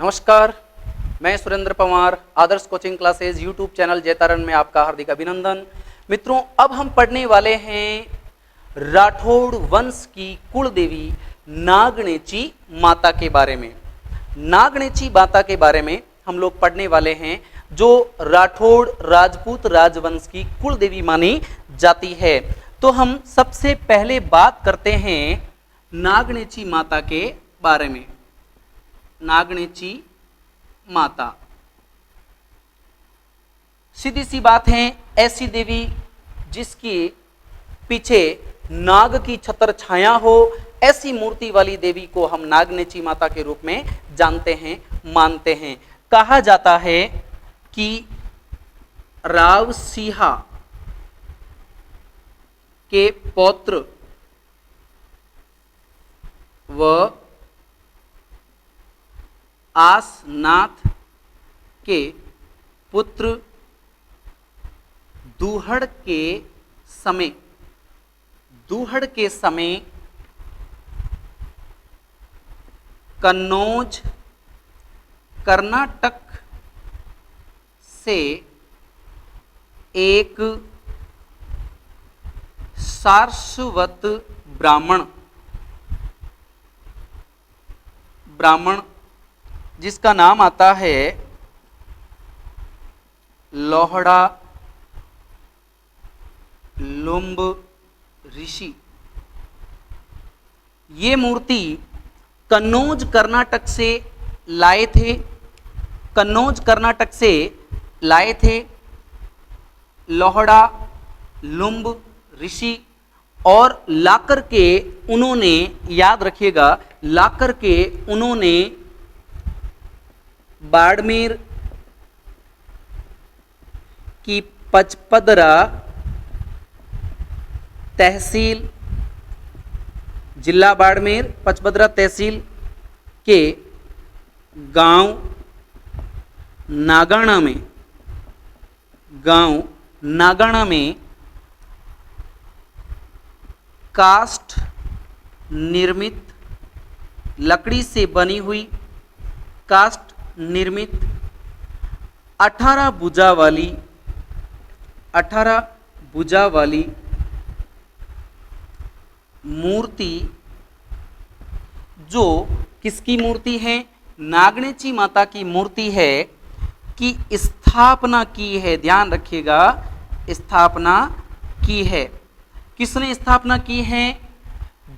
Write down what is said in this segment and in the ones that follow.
नमस्कार, मैं सुरेंद्र पवार, आदर्श coaching classes YouTube channel जयतारण में आपका हार्दिक अभिनंदन। मित्रों, अब हम पढ़ने वाले हैं राठौड़ वंश की कुल देवी नागणेची माता के बारे में। नागणेची माता के बारे में हम लोग पढ़ने वाले हैं, जो राठौड़ राजपूत राजवंश की कुल देवी मानी जाती है। तो हम सबसे पहले बात करते हैं नागणेची माता के बारे में। नागणेची माता सीधी सी बात है, ऐसी देवी जिसके पीछे नाग की छत्र छाया हो, ऐसी मूर्ति वाली देवी को हम नागणेची माता के रूप में जानते हैं, मानते हैं। कहा जाता है कि रावसिंहा के पौत्र व आसनाथ के पुत्र दूहड़ के समय कन्नौज कर्नाटक से एक सारस्वत ब्राह्मण जिसका नाम आता है लोहड़ा लुम्ब ऋषि, ये मूर्ति कन्नौज कर्नाटक से लाए थे। कन्नौज कर्नाटक से लाए थे लोहड़ा लुम्ब ऋषि, और लाकर के उन्होंने, याद रखिएगा, लाकर के उन्होंने बाड़मेर की पचपदरा तहसील, जिला बाड़मेर, पचपदरा तहसील के गांव नागाणा में काष्ठ निर्मित, लकड़ी से बनी हुई काष्ठ निर्मित 18 भुजा वाली मूर्ति, जो किसकी मूर्ति है? नागणेची माता की मूर्ति है, की स्थापना की है। ध्यान रखिएगा, स्थापना की है। किसने स्थापना की है?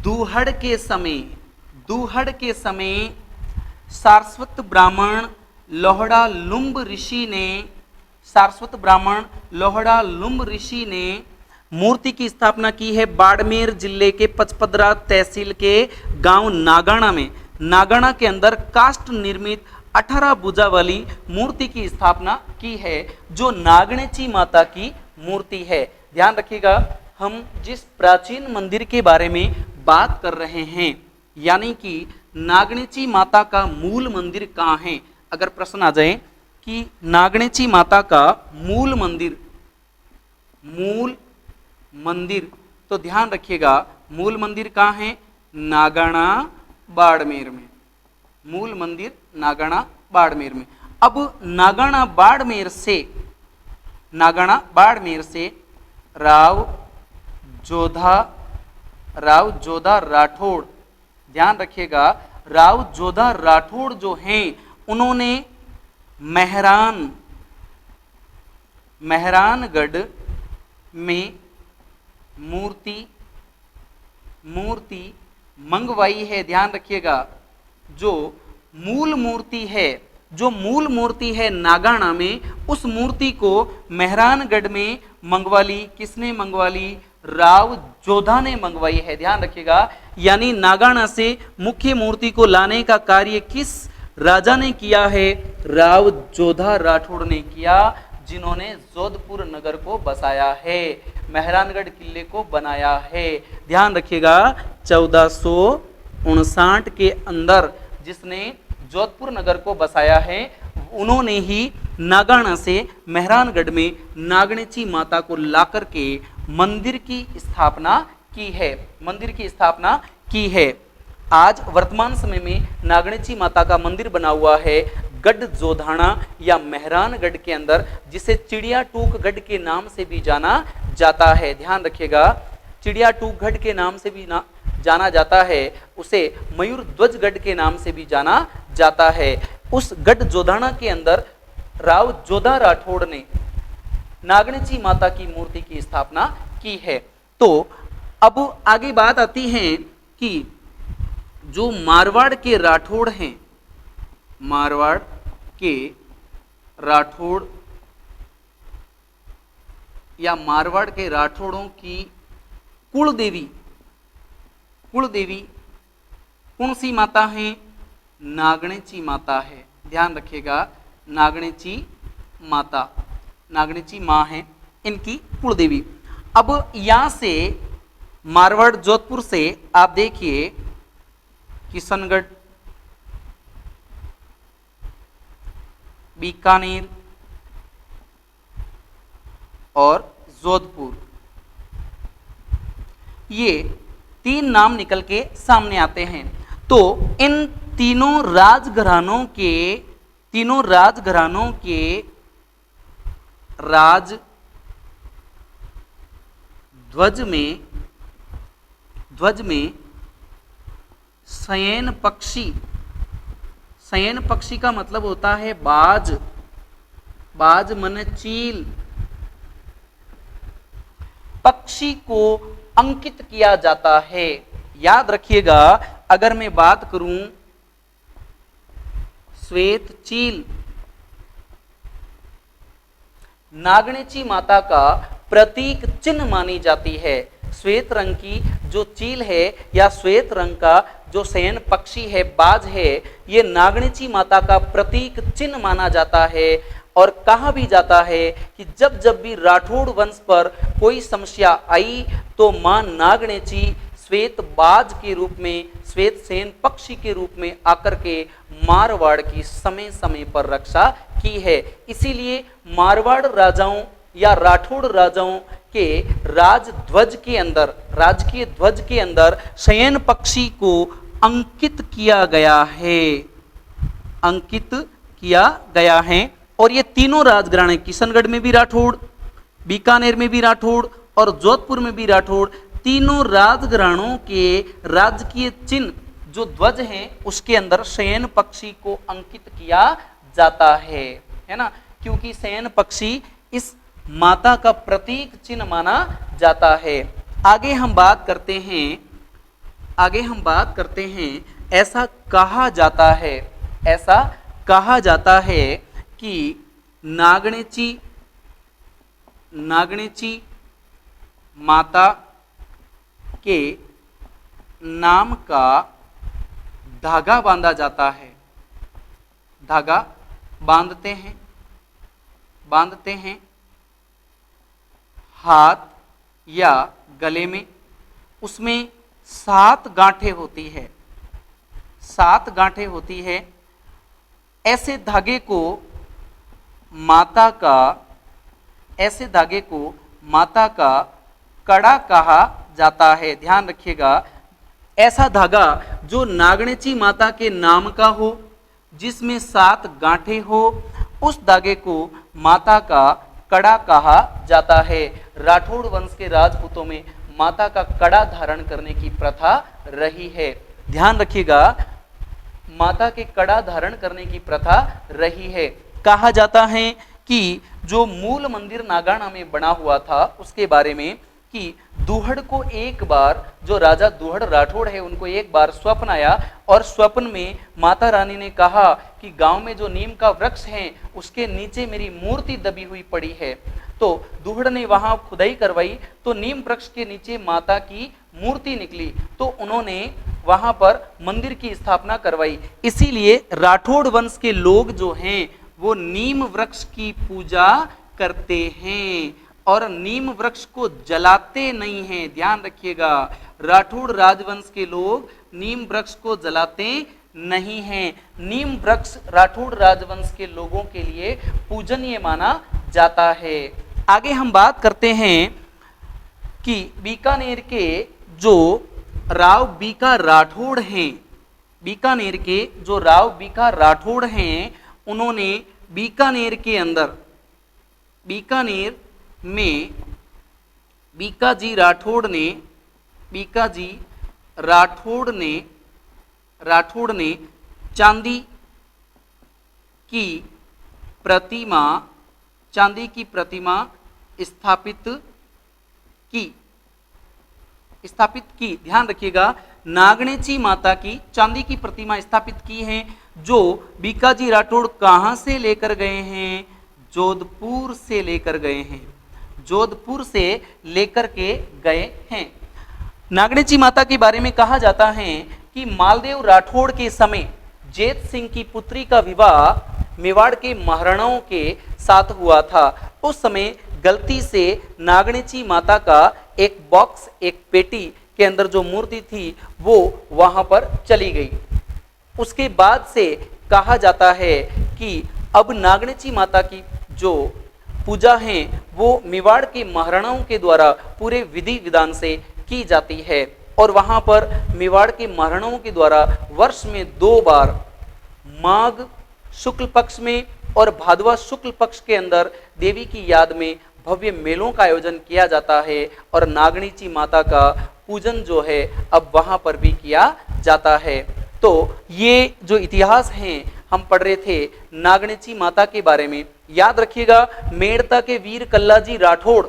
दूहड़ के समय सारस्वत ब्राह्मण लोहड़ा लुम्ब ऋषि ने मूर्ति की स्थापना की है। बाड़मेर जिले के पचपदरा तहसील के गांव नागाणा में, नागाणा के अंदर काष्ठ निर्मित 18 भुजा वाली मूर्ति की स्थापना की है, जो नागणेची माता की मूर्ति है। ध्यान रखिएगा, हम जिस प्राचीन मंदिर के बारे में बात कर रहे हैं, यानी कि नागणेची माता का मूल मंदिर कहाँ है? अगर प्रश्न आ जाए कि नागणेची माता का मूल मंदिर, तो ध्यान रखिएगा, मूल मंदिर कहाँ है? नागाणा बाड़मेर में। मूल मंदिर नागाणा बाड़मेर में। अब नागाणा बाड़मेर से राव जोधा राठौड़, ध्यान रखिएगा, राव जोधा राठौड़ जो हैं, उन्होंने मेहरानगढ़ में मूर्ति मंगवाई है। ध्यान रखिएगा, जो मूल मूर्ति है नागाणा में, उस मूर्ति को मेहरानगढ़ में मंगवा ली। किसने मंगवा ली? राव जोधा ने मंगवाई है। ध्यान रखिएगा, यानी नागाणा से मुख्य मूर्ति को लाने का कार्य किस राजा ने किया है? राव जोधा राठौड़ ने किया, जिन्होंने जोधपुर नगर को बसाया है, मेहरानगढ़ किले को बनाया है। ध्यान रखिएगा, 1459 के अंदर जिसने जोधपुर नगर को बसाया है, उन्होंने ही नागाणा से मेहरानगढ़ में नागणेची माता को लाकर के मंदिर की स्थापना की है। आज वर्तमान समय में नागणेची माता का मंदिर बना हुआ है गढ़ जोधाना या मेहरानगढ़ के अंदर, जिसे चिड़िया टूक गढ़ के नाम से भी जाना जाता है। ध्यान रखिएगा, चिड़िया टूक गढ़ के नाम से भी जाना जाता है, उसे मयूर ध्वज गढ़ के नाम से भी जाना जाता है। उस गढ़ जोधाना के अंदर राव जोधा राठौड़ ने नागणेची माता की मूर्ति की स्थापना की है। तो अब आगे बात आती है कि जो मारवाड़ के राठौड़ हैं, मारवाड़ के राठौड़ या मारवाड़ के राठौड़ों की कुल देवी कौन सी माता है? नागणेची माता है। ध्यान रखिएगा, नागणेची माता, नागणेची माँ है इनकी कुल देवी। अब यहां से मारवाड़ जोधपुर से आप देखिए किशनगढ़, बीकानेर और जोधपुर, ये तीन नाम निकल के सामने आते हैं। तो इन तीनों राजघरानों के राज ध्वज में शयन पक्षी का मतलब होता है बाज, बाज मन चील, पक्षी को अंकित किया जाता है। याद रखिएगा, अगर मैं बात करूं श्वेत चील, नागणेची माता का प्रतीक चिन्ह मानी जाती है। श्वेत रंग की जो चील है या श्वेत रंग का जो शयन पक्षी है, बाज है, ये नागणेची माता का प्रतीक चिन्ह माना जाता है। और कहा भी जाता है कि जब जब भी राठौड़ वंश पर कोई समस्या आई तो मां नागणेची श्वेत बाज के रूप में, श्वेत सेन पक्षी के रूप में आकर के मारवाड़ की समय समय पर रक्षा की है। इसीलिए मारवाड़ राजाओं या राठौड़ राजाओं के राजध्वज के अंदर, राजकीय ध्वज के अंदर शयन पक्षी को अंकित किया गया है, अंकित किया गया है। और ये तीनों राजघराने, किशनगढ़ में भी राठौड़, बीकानेर में भी राठौड़ और जोधपुर में भी राठौड़, तीनों राजघरानों के राजकीय चिन्ह जो ध्वज हैं उसके अंदर शयन पक्षी को अंकित किया जाता है ना, क्योंकि शयन पक्षी इस माता का प्रतीक चिन्ह माना जाता है। आगे हम बात करते हैं, ऐसा कहा जाता है कि नागणेची माता के नाम का धागा बांधा जाता है, धागा बांधते हैं हाथ या गले में, उसमें 7 गांठें होती है, 7 गांठें होती है। ऐसे धागे को माता का कड़ा कहा जाता है। ध्यान रखिएगा, ऐसा धागा जो नागणेची माता के नाम का हो, जिसमें 7 गांठें हो, उस धागे को माता का कड़ा कहा जाता है। राठौड़ वंश के राजपूतों में माता का कड़ा धारण करने की प्रथा रही है। ध्यान रखिएगा, माता के कड़ा धारण करने की प्रथा रही है। कहा जाता है कि जो मूल मंदिर नागाना में बना हुआ था उसके बारे में कि दूहड़ को एक बार, जो राजा दूहड़ राठौड़ है उनको एक बार स्वप्न आया और स्वप्न में माता रानी ने कहा कि गांव में जो नीम का वृक्ष है उसके नीचे मेरी मूर्ति दबी हुई पड़ी है। तो दूहड़ ने वहां खुदाई करवाई तो नीम वृक्ष के नीचे माता की मूर्ति निकली, तो उन्होंने वहां पर मंदिर की स्थापना करवाई। इसीलिए राठौड़ वंश के लोग जो हैं वो नीम वृक्ष की पूजा करते हैं और नीम वृक्ष को जलाते नहीं हैं। ध्यान रखिएगा, राठौड़ राजवंश के लोग नीम वृक्ष को जलाते नहीं हैं। नीम वृक्ष राठौड़ राजवंश के लोगों के लिए पूजनीय माना जाता है। आगे हम बात करते हैं कि बीकानेर के जो राव बीका राठौड़ हैं, बीकानेर के जो राव बीका राठौड़ हैं, उन्होंने बीकानेर के अंदर, बीकानेर में बीकाजी राठौड़ ने चांदी की प्रतिमा स्थापित की। ध्यान रखिएगा, नागणेची माता की चांदी की प्रतिमा स्थापित की है, जो बीकाजी राठौड़ कहां से लेकर गए हैं? जोधपुर से लेकर गए हैं, जोधपुर से लेकर के गए हैं। नागणेची माता के बारे में कहा जाता है कि मालदेव राठौड़ के समय जेत सिंह की पुत्री का विवाह मेवाड़ के महाराणाओं के साथ हुआ था। उस समय गलती से नागणेची माता का एक बॉक्स, एक पेटी के अंदर जो मूर्ति थी वो वहां पर चली गई। उसके बाद से कहा जाता है कि अब नागणेची माता की जो पूजा है वो मेवाड़ के महाराणाओं के द्वारा पूरे विधि विधान से की जाती है, और वहां पर मेवाड़ के महाराणाओं के द्वारा वर्ष में 2 बार माघ शुक्ल पक्ष में और भादवा शुक्ल पक्ष के अंदर देवी की याद में भव्य मेलों का आयोजन किया जाता है, और नागणेची माता का पूजन जो है अब वहां पर भी किया जाता है। तो ये जो इतिहास हैं हम पढ़ रहे थे नागणेची माता के बारे में। याद रखिएगा, मेड़ता के वीर कल्लाजी राठौड़,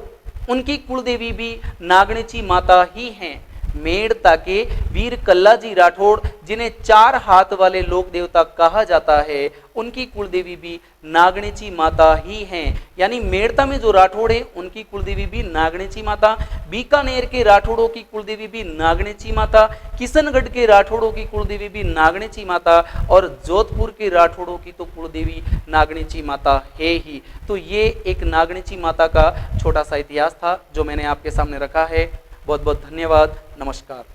उनकी कुलदेवी भी नागणेची माता ही हैं। मेड़ता के वीर कल्लाजी राठौड़, जिन्हें 4 हाथ वाले लोक देवता कहा जाता है, उनकी कुलदेवी भी नागणेची माता ही हैं। यानी मेड़ता में जो राठौड़ हैं उनकी कुलदेवी भी नागणेची माता, बीकानेर के राठौड़ों की कुलदेवी भी नागणेची माता, किशनगढ़ के राठौड़ों की कुलदेवी भी नागणेची माता, और जोधपुर के राठौड़ों की तो कुलदेवी नागणेची माता है ही। तो ये एक नागणेची माता का छोटा सा इतिहास था जो मैंने आपके सामने रखा है। बहुत बहुत धन्यवाद। नमस्कार।